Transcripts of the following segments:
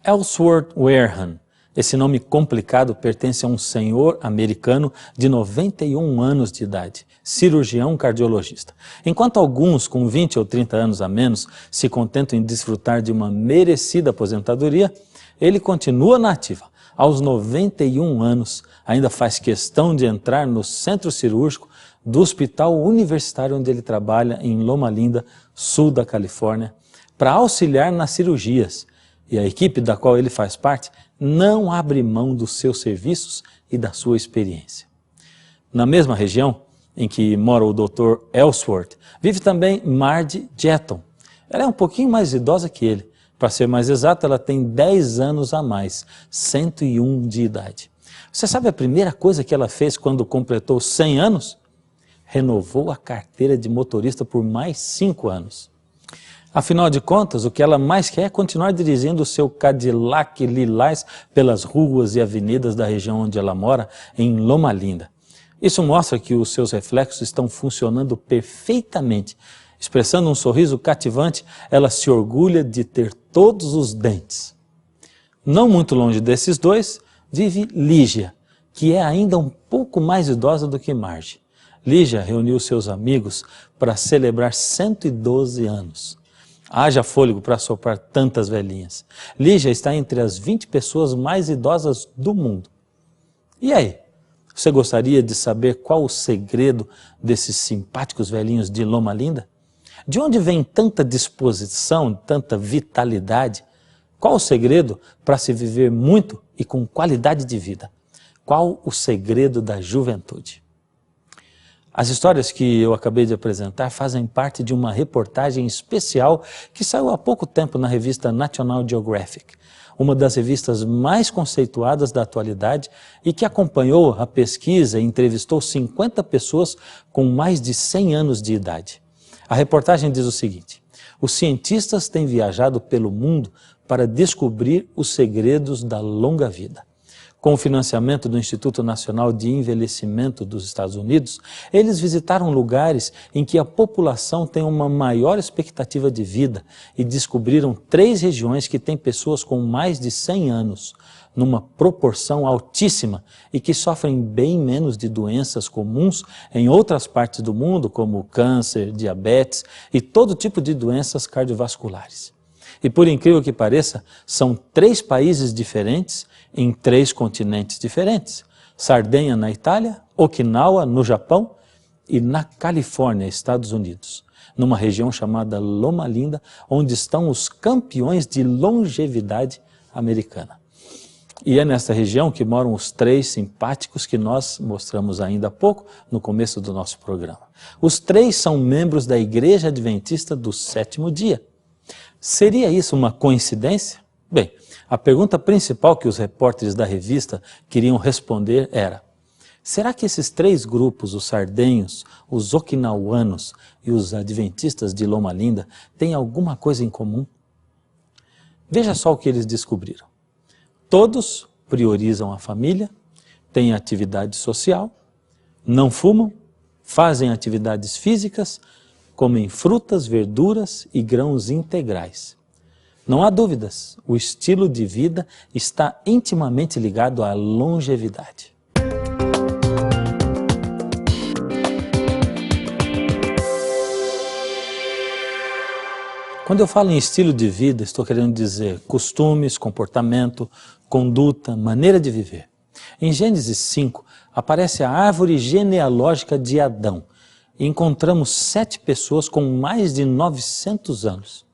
Ellsworth Wareham. Esse nome complicado pertence a um senhor americano de 91 anos de idade, cirurgião cardiologista. Enquanto alguns com 20 ou 30 anos a menos se contentam em desfrutar de uma merecida aposentadoria, ele continua na ativa. Aos 91 anos, ainda faz questão de entrar no centro cirúrgico do hospital universitário onde ele trabalha em Loma Linda, sul da Califórnia, para auxiliar nas cirurgias. E a equipe da qual ele faz parte não abre mão dos seus serviços e da sua experiência. Na mesma região em que mora o Dr. Ellsworth, vive também Margie Jetton. Ela é um pouquinho mais idosa que ele. Para ser mais exato, ela tem 10 anos a mais, 101 de idade. Você sabe a primeira coisa que ela fez quando completou 100 anos? Renovou a carteira de motorista por mais 5 anos. Afinal de contas, o que ela mais quer é continuar dirigindo o seu Cadillac lilás pelas ruas e avenidas da região onde ela mora, em Loma Linda. Isso mostra que os seus reflexos estão funcionando perfeitamente. Expressando um sorriso cativante, ela se orgulha de ter todos os dentes. Não muito longe desses dois, vive Lígia, que é ainda um pouco mais idosa do que Margie. Lígia reuniu seus amigos para celebrar 112 anos. Haja fôlego para soprar tantas velhinhas. Lígia está entre as 20 pessoas mais idosas do mundo. E aí? Você gostaria de saber qual o segredo desses simpáticos velhinhos de Loma Linda? De onde vem tanta disposição, tanta vitalidade? Qual o segredo para se viver muito e com qualidade de vida? Qual o segredo da juventude? As histórias que eu acabei de apresentar fazem parte de uma reportagem especial que saiu há pouco tempo na revista National Geographic, uma das revistas mais conceituadas da atualidade e que acompanhou a pesquisa e entrevistou 50 pessoas com mais de 100 anos de idade. A reportagem diz o seguinte: os cientistas têm viajado pelo mundo para descobrir os segredos da longa vida. Com o financiamento do Instituto Nacional de Envelhecimento dos Estados Unidos, eles visitaram lugares em que a população tem uma maior expectativa de vida e descobriram 3 regiões que têm pessoas com mais de 100 anos, numa proporção altíssima e que sofrem bem menos de doenças comuns em outras partes do mundo, como câncer, diabetes e todo tipo de doenças cardiovasculares. E por incrível que pareça, são 3 países diferentes em 3 continentes diferentes. Sardenha na Itália, Okinawa no Japão e na Califórnia, Estados Unidos, numa região chamada Loma Linda, onde estão os campeões de longevidade americana. E é nessa região que moram os 3 simpáticos que nós mostramos ainda há pouco, no começo do nosso programa. Os 3 são membros da Igreja Adventista do 7º dia. Seria isso uma coincidência? Bem, a pergunta principal que os repórteres da revista queriam responder era: será que esses 3 grupos, os sardenhos, os okinauanos e os adventistas de Loma Linda, têm alguma coisa em comum? Veja só o que eles descobriram. Todos priorizam a família, têm atividade social, não fumam, fazem atividades físicas, comem frutas, verduras e grãos integrais. Não há dúvidas, o estilo de vida está intimamente ligado à longevidade. Quando eu falo em estilo de vida, estou querendo dizer costumes, comportamento, conduta, maneira de viver. Em Gênesis 5, aparece a árvore genealógica de Adão. E encontramos 7 pessoas com mais de 900 anos.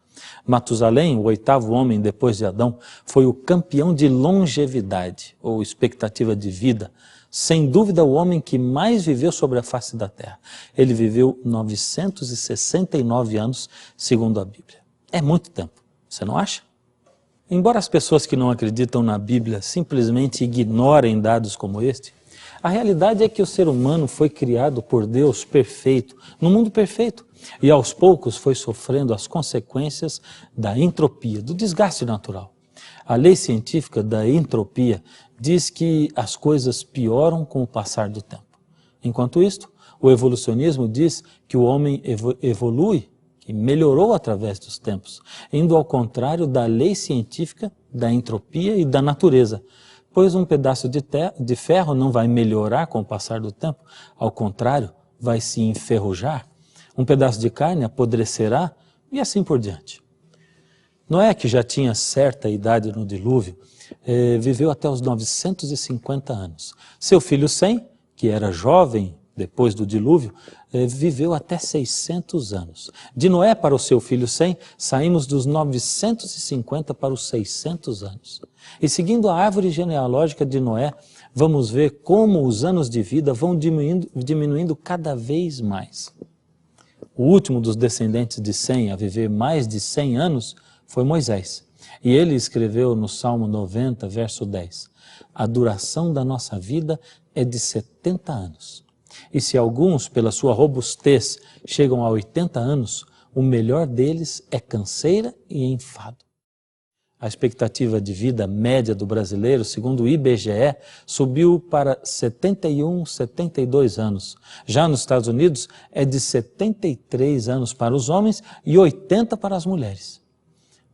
Matusalém, o 8º homem depois de Adão, foi o campeão de longevidade, ou expectativa de vida. Sem dúvida, o homem que mais viveu sobre a face da terra. Ele viveu 969 anos, segundo a Bíblia. É muito tempo, você não acha? Embora as pessoas que não acreditam na Bíblia simplesmente ignorem dados como este, a realidade é que o ser humano foi criado por Deus perfeito, no mundo perfeito, e aos poucos foi sofrendo as consequências da entropia, do desgaste natural. A lei científica da entropia diz que as coisas pioram com o passar do tempo. Enquanto isto, o evolucionismo diz que o homem evolui, que melhorou através dos tempos, indo ao contrário da lei científica da entropia e da natureza, pois um pedaço de ferro não vai melhorar com o passar do tempo, ao contrário, vai se enferrujar. Um pedaço de carne apodrecerá e assim por diante. Noé, que já tinha certa idade no dilúvio, viveu até os 950 anos. Seu filho Sem, que era jovem depois do dilúvio, viveu até 600 anos. De Noé para o seu filho Sem, saímos dos 950 para os 600 anos. E seguindo a árvore genealógica de Noé, vamos ver como os anos de vida vão diminuindo cada vez mais. O último dos descendentes de Sem a viver mais de 100 anos foi Moisés. E ele escreveu no Salmo 90, verso 10, a duração da nossa vida é de 70 anos. E se alguns, pela sua robustez, chegam a 80 anos, o melhor deles é canseira e enfado. A expectativa de vida média do brasileiro, segundo o IBGE, subiu para 71, 72 anos. Já nos Estados Unidos, é de 73 anos para os homens e 80 para as mulheres.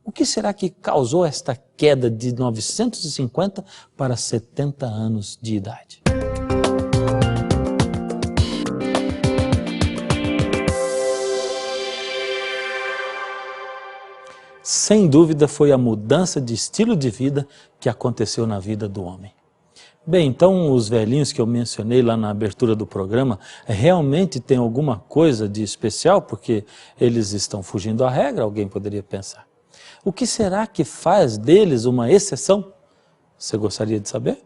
O que será que causou esta queda de 950 para 70 anos de idade? Sem dúvida foi a mudança de estilo de vida que aconteceu na vida do homem. Bem, então os velhinhos que eu mencionei lá na abertura do programa realmente têm alguma coisa de especial porque eles estão fugindo à regra, alguém poderia pensar. O que será que faz deles uma exceção? Você gostaria de saber?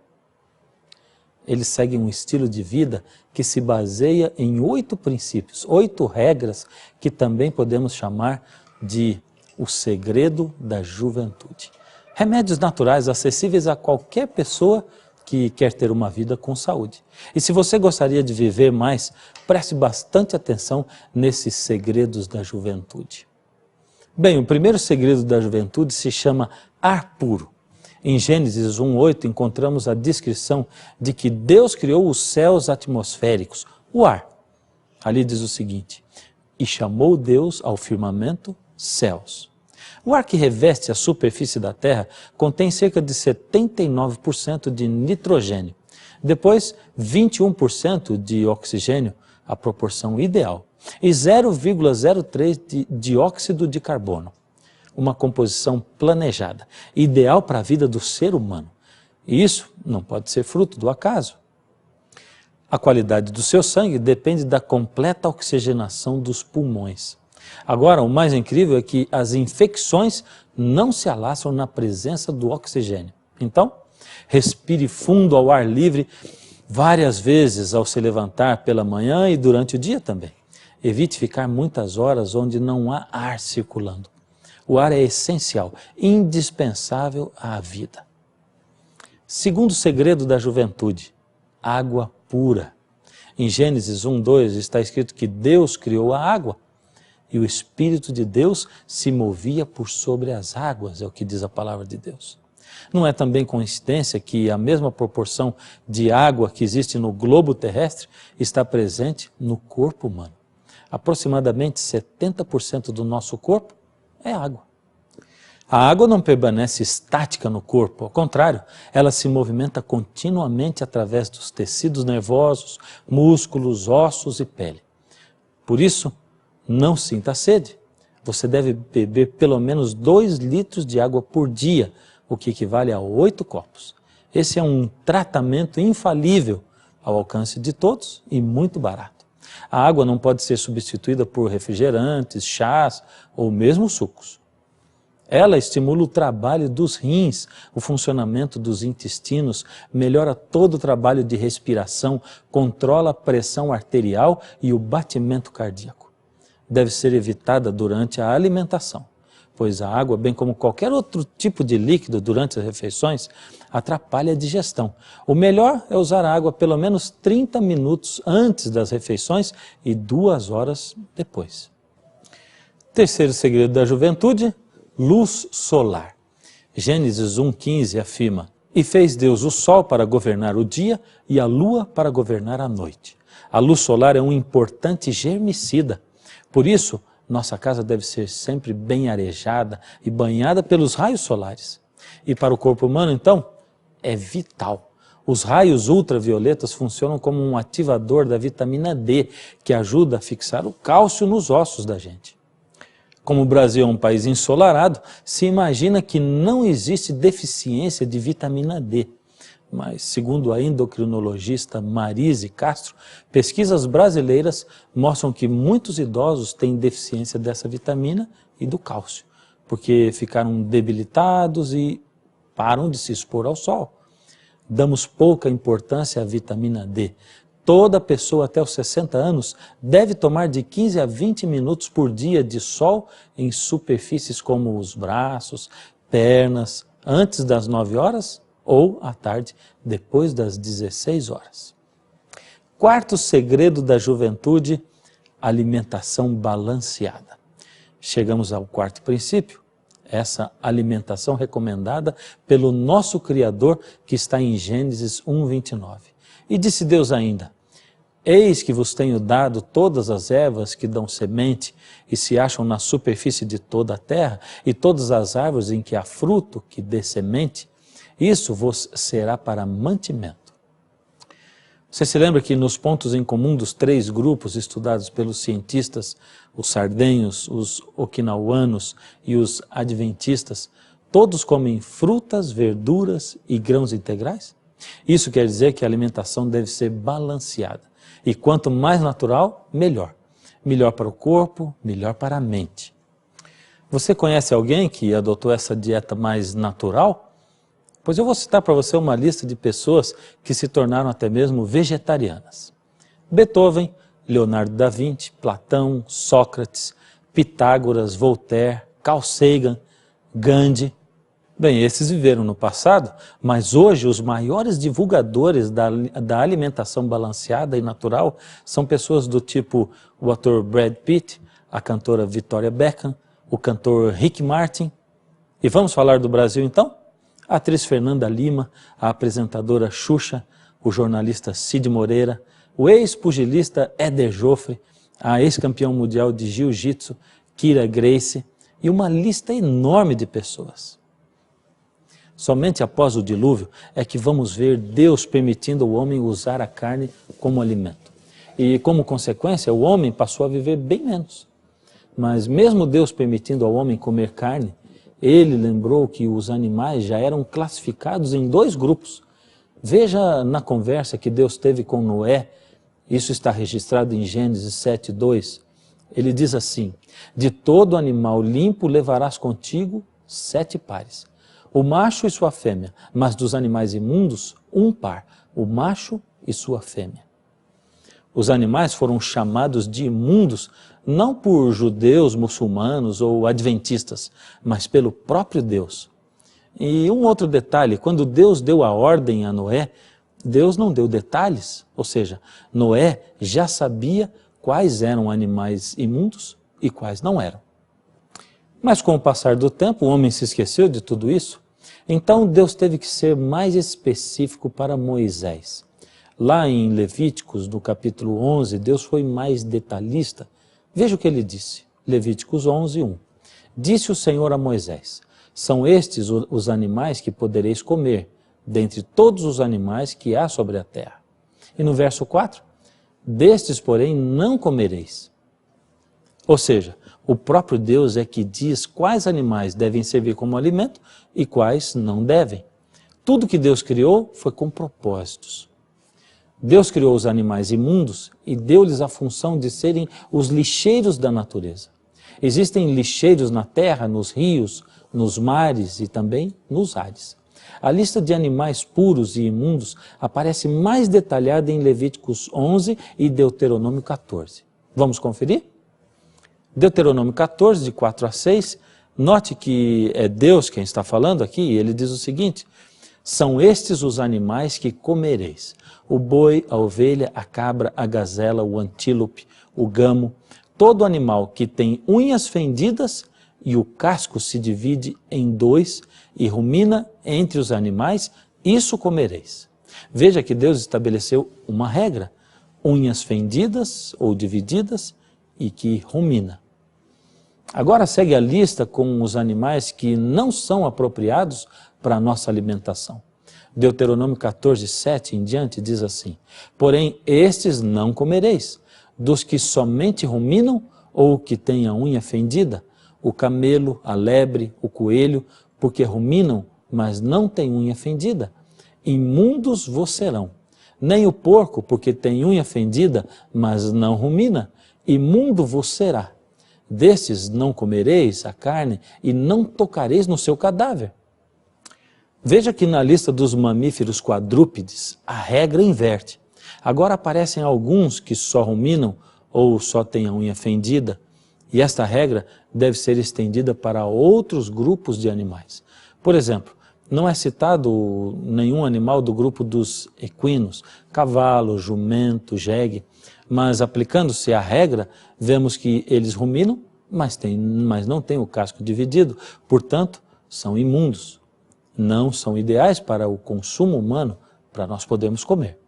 Eles seguem um estilo de vida que se baseia em 8 princípios, 8 regras que também podemos chamar de o segredo da juventude. Remédios naturais acessíveis a qualquer pessoa que quer ter uma vida com saúde. E se você gostaria de viver mais, preste bastante atenção nesses segredos da juventude. Bem, o primeiro segredo da juventude se chama ar puro. Em Gênesis 1:8 encontramos a descrição de que Deus criou os céus atmosféricos, o ar. Ali diz o seguinte, e chamou Deus ao firmamento céus. O ar que reveste a superfície da Terra contém cerca de 79% de nitrogênio. Depois, 21% de oxigênio, a proporção ideal. E 0,03% de dióxido de carbono. Uma composição planejada, ideal para a vida do ser humano. E isso não pode ser fruto do acaso. A qualidade do seu sangue depende da completa oxigenação dos pulmões. Agora, o mais incrível é que as infecções não se alastram na presença do oxigênio. Então, respire fundo ao ar livre várias vezes ao se levantar pela manhã e durante o dia também. Evite ficar muitas horas onde não há ar circulando. O ar é essencial, indispensável à vida. Segundo segredo da juventude, água pura. Em Gênesis 1:2 está escrito que Deus criou a água. E o Espírito de Deus se movia por sobre as águas, é o que diz a palavra de Deus. Não é também coincidência que a mesma proporção de água que existe no globo terrestre está presente no corpo humano. Aproximadamente 70% do nosso corpo é água. A água não permanece estática no corpo, ao contrário, ela se movimenta continuamente através dos tecidos nervosos, músculos, ossos e pele. Por isso, não sinta sede. Você deve beber pelo menos 2 litros de água por dia, o que equivale a 8 copos. Esse é um tratamento infalível ao alcance de todos e muito barato. A água não pode ser substituída por refrigerantes, chás ou mesmo sucos. Ela estimula o trabalho dos rins, o funcionamento dos intestinos, melhora todo o trabalho de respiração, controla a pressão arterial e o batimento cardíaco. Deve ser evitada durante a alimentação, pois a água, bem como qualquer outro tipo de líquido durante as refeições, atrapalha a digestão. O melhor é usar a água pelo menos 30 minutos antes das refeições e 2 horas depois. Terceiro segredo da juventude, luz solar. Gênesis 1:15 afirma, e fez Deus o sol para governar o dia e a lua para governar a noite. A luz solar é um importante germicida. Por isso, nossa casa deve ser sempre bem arejada e banhada pelos raios solares. E para o corpo humano, então, é vital. Os raios ultravioletas funcionam como um ativador da vitamina D, que ajuda a fixar o cálcio nos ossos da gente. Como o Brasil é um país ensolarado, se imagina que não existe deficiência de vitamina D. Mas, segundo a endocrinologista Marise Castro, pesquisas brasileiras mostram que muitos idosos têm deficiência dessa vitamina e do cálcio, porque ficaram debilitados e param de se expor ao sol. Damos pouca importância à vitamina D. Toda pessoa até os 60 anos deve tomar de 15 a 20 minutos por dia de sol em superfícies como os braços, pernas, antes das 9 horas ou à tarde, depois das 16 horas. Quarto segredo da juventude, alimentação balanceada. Chegamos ao quarto princípio, essa alimentação recomendada pelo nosso Criador, que está em Gênesis 1:29. E disse Deus ainda: eis que vos tenho dado todas as ervas que dão semente e se acham na superfície de toda a terra, e todas as árvores em que há fruto que dê semente, isso vos será para mantimento. Você se lembra que nos pontos em comum dos 3 grupos estudados pelos cientistas, os sardenhos, os okinauanos e os adventistas, todos comem frutas, verduras e grãos integrais? Isso quer dizer que a alimentação deve ser balanceada. E quanto mais natural, melhor. Melhor para o corpo, melhor para a mente. Você conhece alguém que adotou essa dieta mais natural? Pois eu vou citar para você uma lista de pessoas que se tornaram até mesmo vegetarianas. Beethoven, Leonardo da Vinci, Platão, Sócrates, Pitágoras, Voltaire, Carl Sagan, Gandhi. Bem, esses viveram no passado, mas hoje os maiores divulgadores da alimentação balanceada e natural são pessoas do tipo o ator Brad Pitt, a cantora Victoria Beckham, o cantor Rick Martin. E vamos falar do Brasil então? A atriz Fernanda Lima, a apresentadora Xuxa, o jornalista Cid Moreira, o ex-pugilista Éder Joffre, a ex-campeão mundial de jiu-jitsu Kira Gracie e uma lista enorme de pessoas. Somente após o dilúvio é que vamos ver Deus permitindo ao homem usar a carne como alimento. E como consequência, o homem passou a viver bem menos. Mas mesmo Deus permitindo ao homem comer carne, ele lembrou que os animais já eram classificados em 2 grupos. Veja na conversa que Deus teve com Noé, isso está registrado em Gênesis 7:2. Ele diz assim: de todo animal limpo levarás contigo 7 pares, o macho e sua fêmea, mas dos animais imundos, 1 par, o macho e sua fêmea. Os animais foram chamados de imundos não por judeus, muçulmanos ou adventistas, mas pelo próprio Deus. E um outro detalhe, quando Deus deu a ordem a Noé, Deus não deu detalhes, ou seja, Noé já sabia quais eram animais imundos e quais não eram. Mas com o passar do tempo, o homem se esqueceu de tudo isso, então Deus teve que ser mais específico para Moisés. Lá em Levíticos, no capítulo 11, Deus foi mais detalhista. Veja o que ele disse, Levíticos 11:1. Disse o Senhor a Moisés: são estes os animais que podereis comer, dentre todos os animais que há sobre a terra. E no verso 4, destes, porém, não comereis. Ou seja, o próprio Deus é que diz quais animais devem servir como alimento e quais não devem. Tudo que Deus criou foi com propósitos. Deus criou os animais imundos e deu-lhes a função de serem os lixeiros da natureza. Existem lixeiros na terra, nos rios, nos mares e também nos ares. A lista de animais puros e imundos aparece mais detalhada em Levíticos 11 e Deuteronômio 14. Vamos conferir? Deuteronômio 14, de 4 a 6, note que é Deus quem está falando aqui, ele diz o seguinte: são estes os animais que comereis: o boi, a ovelha, a cabra, a gazela, o antílope, o gamo, todo animal que tem unhas fendidas e o casco se divide em 2 e rumina entre os animais, isso comereis. Veja que Deus estabeleceu uma regra: unhas fendidas ou divididas e que rumina. Agora segue a lista com os animais que não são apropriados para a nossa alimentação. Deuteronômio 14, 7 em diante diz assim: porém estes não comereis, dos que somente ruminam ou que têm a unha fendida, o camelo, a lebre, o coelho, porque ruminam, mas não têm unha fendida. Imundos vos serão. Nem o porco, porque tem unha fendida, mas não rumina, imundo vos será. Destes não comereis a carne e não tocareis no seu cadáver. Veja que na lista dos mamíferos quadrúpedes, a regra inverte. Agora aparecem alguns que só ruminam ou só têm a unha fendida, e esta regra deve ser estendida para outros grupos de animais. Por exemplo, não é citado nenhum animal do grupo dos equinos, cavalo, jumento, jegue, mas aplicando-se a regra, vemos que eles ruminam, mas não têm o casco dividido, portanto, são imundos. Não são ideais para o consumo humano, para nós podermos comer.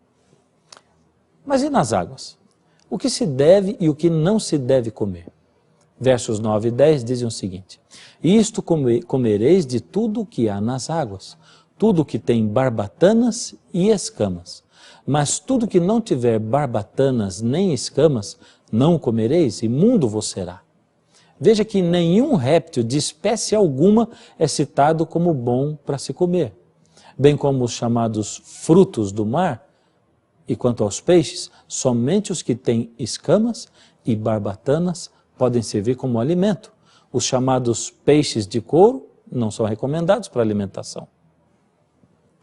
Mas e nas águas? O que se deve e o que não se deve comer? Versos 9 e 10 dizem o seguinte: isto comereis de tudo o que há nas águas, tudo que tem barbatanas e escamas. Mas tudo que não tiver barbatanas nem escamas, não comereis, imundo vos será. Veja que nenhum réptil de espécie alguma é citado como bom para se comer, bem como os chamados frutos do mar. E quanto aos peixes, somente os que têm escamas e barbatanas podem servir como alimento. Os chamados peixes de couro não são recomendados para alimentação.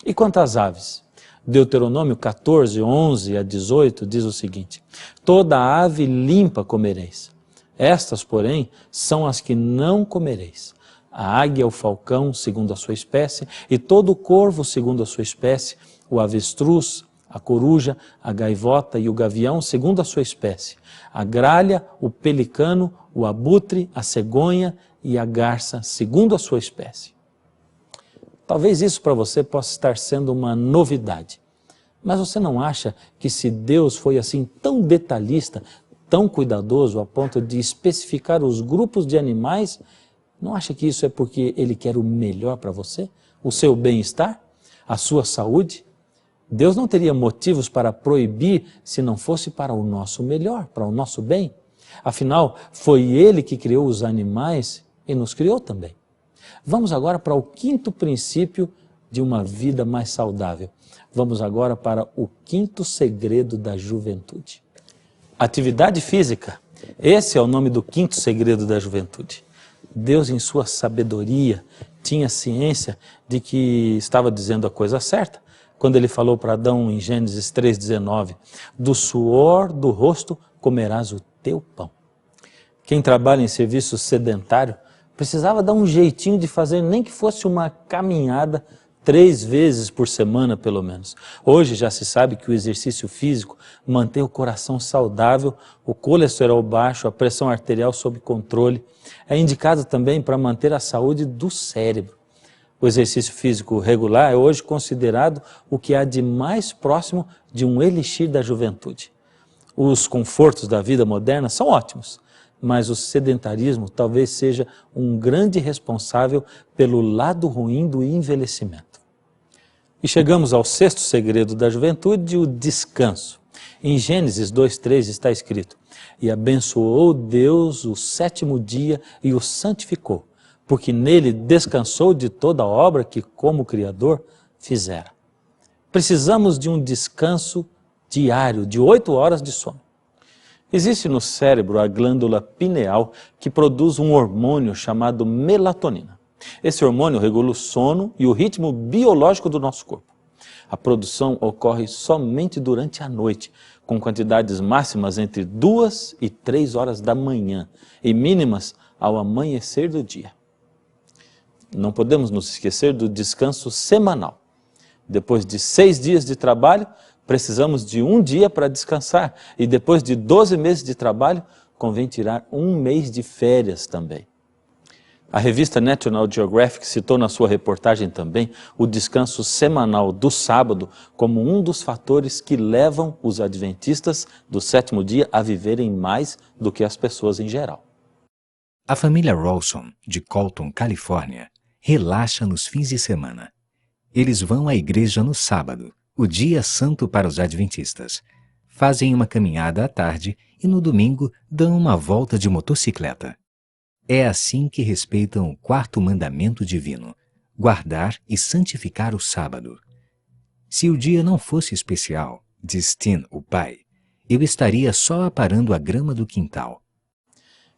E quanto às aves? Deuteronômio 14, 11 a 18 diz o seguinte: toda ave limpa comereis. Estas, porém, são as que não comereis: a águia, o falcão, segundo a sua espécie, e todo o corvo, segundo a sua espécie, o avestruz, a coruja, a gaivota e o gavião, segundo a sua espécie, a gralha, o pelicano, o abutre, a cegonha e a garça, segundo a sua espécie. Talvez isso para você possa estar sendo uma novidade, mas você não acha que se Deus foi assim tão detalhista, tão cuidadoso a ponto de especificar os grupos de animais, não acha que isso é porque Ele quer o melhor para você? O seu bem-estar? A sua saúde? Deus não teria motivos para proibir se não fosse para o nosso melhor, para o nosso bem. Afinal, foi Ele que criou os animais e nos criou também. Vamos agora para o quinto princípio de uma vida mais saudável. Vamos agora para o quinto segredo da juventude. Atividade física. Esse é o nome do quinto segredo da juventude. Deus, em sua sabedoria, tinha ciência de que estava dizendo a coisa certa, quando Ele falou para Adão em Gênesis 3,19, do suor do rosto comerás o teu pão. Quem trabalha em serviço sedentário precisava dar um jeitinho de fazer, nem que fosse uma caminhada 3 vezes por semana, pelo menos. Hoje já se sabe que o exercício físico mantém o coração saudável, o colesterol baixo, a pressão arterial sob controle. É indicado também para manter a saúde do cérebro. O exercício físico regular é hoje considerado o que há de mais próximo de um elixir da juventude. Os confortos da vida moderna são ótimos, mas o sedentarismo talvez seja um grande responsável pelo lado ruim do envelhecimento. E chegamos ao sexto segredo da juventude, o descanso. Em Gênesis 2,3 está escrito: e abençoou Deus o 7º dia e o santificou, porque nele descansou de toda a obra que, como Criador, fizera. Precisamos de um descanso diário, de 8 horas de sono. Existe no cérebro a glândula pineal que produz um hormônio chamado melatonina. Esse hormônio regula o sono e o ritmo biológico do nosso corpo. A produção ocorre somente durante a noite, com quantidades máximas entre 2 e 3 horas da manhã e mínimas ao amanhecer do dia. Não podemos nos esquecer do descanso semanal. Depois de 6 dias de trabalho, precisamos de 1 dia para descansar, e depois de 12 meses de trabalho, convém tirar 1 mês de férias também. A revista National Geographic citou na sua reportagem também o descanso semanal do sábado como um dos fatores que levam os adventistas do 7º dia a viverem mais do que as pessoas em geral. A família Rawson, de Colton, Califórnia, relaxa nos fins de semana. Eles vão à igreja no sábado, o dia santo para os adventistas. Fazem uma caminhada à tarde e no domingo dão uma volta de motocicleta. É assim que respeitam o quarto mandamento divino: guardar e santificar o sábado. Se o dia não fosse especial, diz Tim, o pai, eu estaria só aparando a grama do quintal.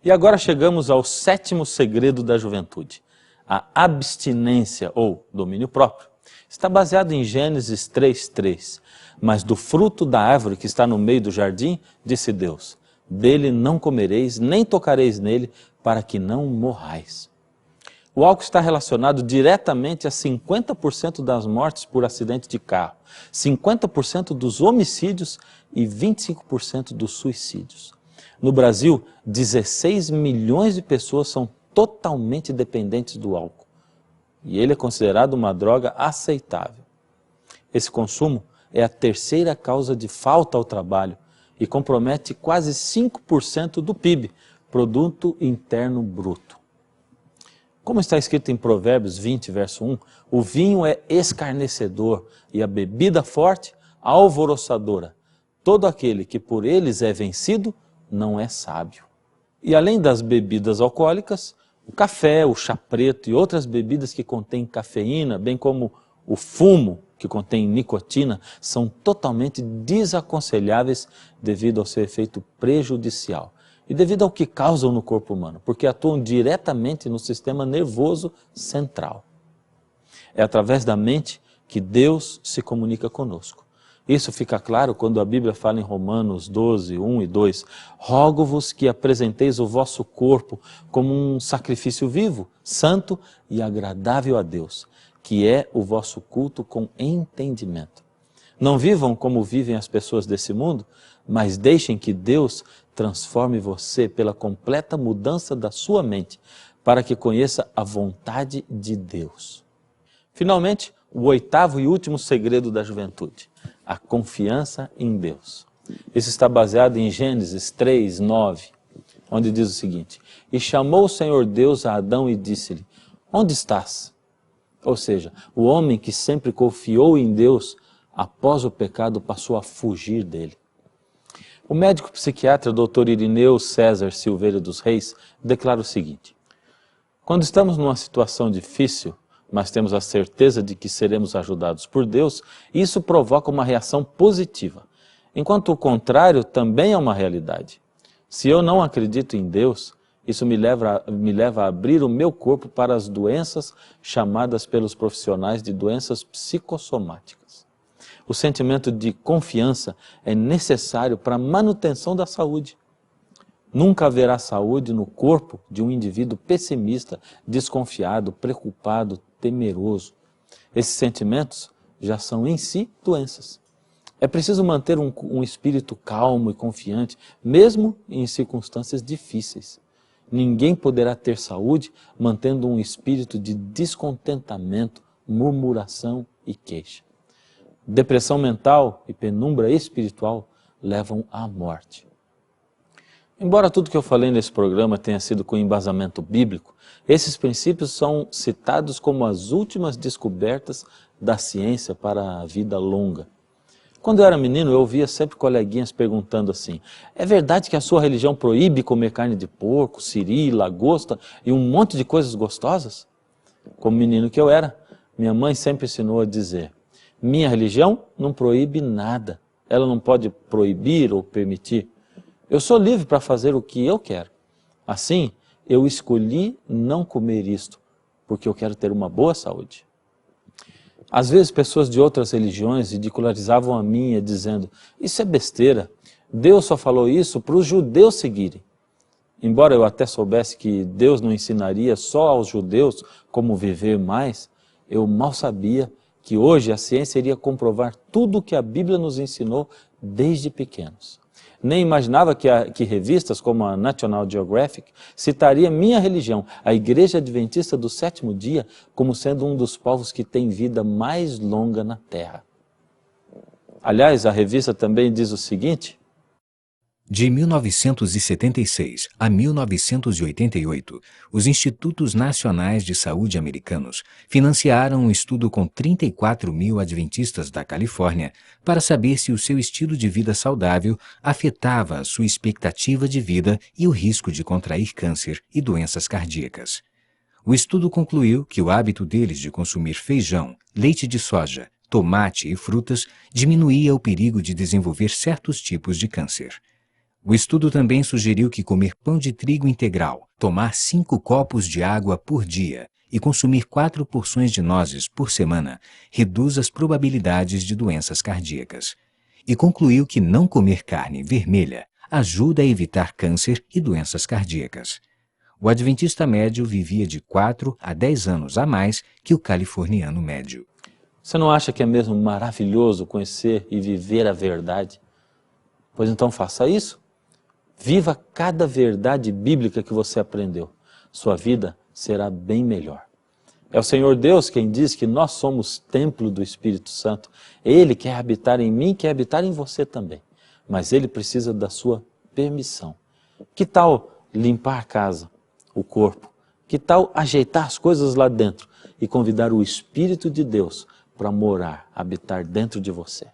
E agora chegamos ao 7º segredo da juventude, a abstinência ou domínio próprio. Está baseado em Gênesis 3:3. Mas do fruto da árvore que está no meio do jardim, disse Deus, dele não comereis, nem tocareis nele, para que não morrais. O álcool está relacionado diretamente a 50% das mortes por acidente de carro, 50% dos homicídios e 25% dos suicídios. No Brasil, 16 milhões de pessoas são totalmente dependentes do álcool. E ele é considerado uma droga aceitável. Esse consumo é a terceira causa de falta ao trabalho e compromete quase 5% do PIB, Produto Interno Bruto. Como está escrito em Provérbios 20, verso 1, o vinho é escarnecedor e a bebida forte, alvoroçadora. Todo aquele que por eles é vencido, não é sábio. E além das bebidas alcoólicas, o café, o chá preto e outras bebidas que contêm cafeína, bem como o fumo, que contém nicotina, são totalmente desaconselháveis devido ao seu efeito prejudicial e devido ao que causam no corpo humano, porque atuam diretamente no sistema nervoso central. É através da mente que Deus se comunica conosco. Isso fica claro quando a Bíblia fala em Romanos 12, 1 e 2, rogo-vos que apresenteis o vosso corpo como um sacrifício vivo, santo e agradável a Deus, que é o vosso culto com entendimento. Não vivam como vivem as pessoas desse mundo, mas deixem que Deus transforme você pela completa mudança da sua mente, para que conheça a vontade de Deus. Finalmente, o 8º e último segredo da juventude, a confiança em Deus. Isso está baseado em Gênesis 3, 9, onde diz o seguinte, e chamou o Senhor Deus a Adão e disse-lhe, onde estás? Ou seja, o homem que sempre confiou em Deus, após o pecado, passou a fugir dele. O médico psiquiatra Dr. Irineu César Silveira dos Reis declara o seguinte, quando estamos numa situação difícil, mas temos a certeza de que seremos ajudados por Deus, isso provoca uma reação positiva, enquanto o contrário também é uma realidade. Se eu não acredito em Deus, isso me leva a abrir o meu corpo para as doenças chamadas pelos profissionais de doenças psicossomáticas. O sentimento de confiança é necessário para a manutenção da saúde. Nunca haverá saúde no corpo de um indivíduo pessimista, desconfiado, preocupado, temeroso. Esses sentimentos já são em si doenças. É preciso manter um espírito calmo e confiante, mesmo em circunstâncias difíceis. Ninguém poderá ter saúde mantendo um espírito de descontentamento, murmuração e queixa. Depressão mental e penumbra espiritual levam à morte. Embora tudo que eu falei nesse programa tenha sido com embasamento bíblico, esses princípios são citados como as últimas descobertas da ciência para a vida longa. Quando eu era menino, eu ouvia sempre coleguinhas perguntando assim, é verdade que a sua religião proíbe comer carne de porco, siri, lagosta e um monte de coisas gostosas? Como menino que eu era, minha mãe sempre ensinou a dizer, minha religião não proíbe nada, ela não pode proibir ou permitir. Eu sou livre para fazer o que eu quero. Assim, eu escolhi não comer isto, porque eu quero ter uma boa saúde. Às vezes, pessoas de outras religiões ridicularizavam a minha, dizendo, isso é besteira, Deus só falou isso para os judeus seguirem. Embora eu até soubesse que Deus não ensinaria só aos judeus como viver mais, eu mal sabia que hoje a ciência iria comprovar tudo o que a Bíblia nos ensinou desde pequenos. Nem imaginava que revistas como a National Geographic citaria minha religião, a Igreja Adventista do Sétimo Dia, como sendo um dos povos que tem vida mais longa na Terra. Aliás, a revista também diz o seguinte, De 1976 a 1988, os Institutos Nacionais de Saúde americanos financiaram um estudo com 34 mil adventistas da Califórnia para saber se o seu estilo de vida saudável afetava a sua expectativa de vida e o risco de contrair câncer e doenças cardíacas. O estudo concluiu que o hábito deles de consumir feijão, leite de soja, tomate e frutas diminuía o perigo de desenvolver certos tipos de câncer. O estudo também sugeriu que comer pão de trigo integral, tomar 5 copos de água por dia e consumir 4 porções de nozes por semana reduz as probabilidades de doenças cardíacas. E concluiu que não comer carne vermelha ajuda a evitar câncer e doenças cardíacas. O adventista médio vivia de 4 a 10 anos a mais que o californiano médio. Você não acha que é mesmo maravilhoso conhecer e viver a verdade? Pois então faça isso. Viva cada verdade bíblica que você aprendeu. Sua vida será bem melhor. É o Senhor Deus quem diz que nós somos templo do Espírito Santo. Ele quer habitar em mim, quer habitar em você também. Mas Ele precisa da sua permissão. Que tal limpar a casa, o corpo? Que tal ajeitar as coisas lá dentro e convidar o Espírito de Deus para morar, habitar dentro de você?